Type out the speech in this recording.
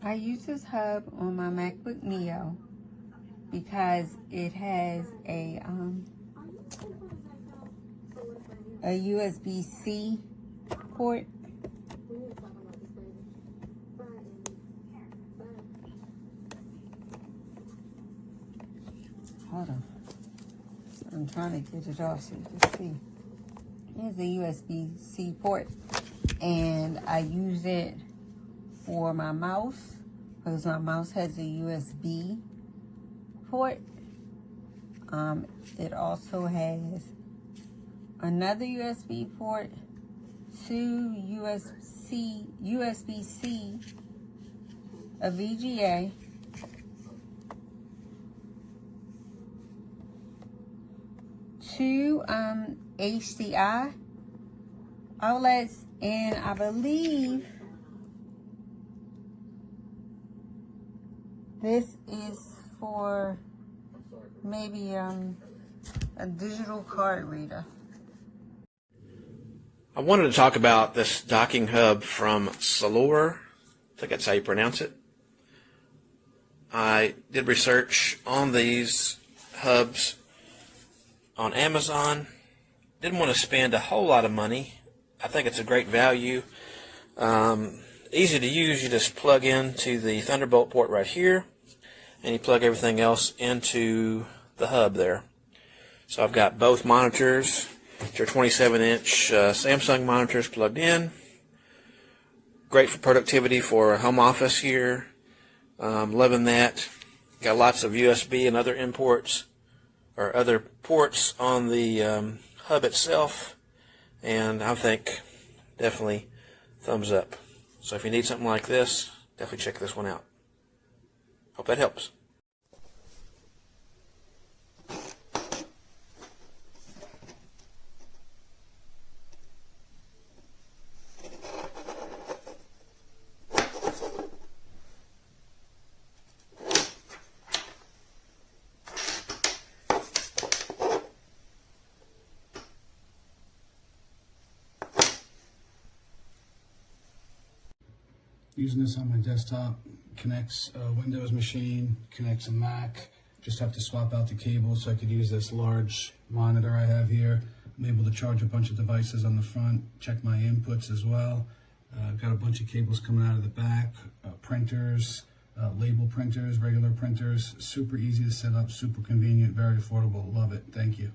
I use this hub on my MacBook Neo because it has a USB-C port. Hold on. I'm trying to get it off so you can see. Here's the USB-C port. And I use it for my mouse because my mouse has a USB port. It also has another USB port, two USB-C, a VGA, two HDMI outlets, and I believe this is for maybe a digital card reader. I wanted to talk about this docking hub from Selore. I think that's how you pronounce it. I did research on these hubs on Amazon. Didn't want to spend a whole lot of money. I think it's a great value. Easy to use. You just plug into the Thunderbolt port right here, and you plug everything else into the hub there. So I've got both monitors, which are 27-inch Samsung monitors, plugged in. Great for productivity for a home office here. Loving that. Got lots of USB and other imports or other ports on the hub itself, and I think definitely thumbs up. So if you need something like this, definitely check this one out. Hope that helps. Using this on my desktop, connects a Windows machine, connects a Mac. Just have to swap out the cable so I could use this large monitor I have here. I'm able to charge a bunch of devices on the front, check my inputs as well. Got a bunch of cables coming out of the back, printers, label printers, regular printers. Super easy to set up, super convenient, very affordable. Love it. Thank you.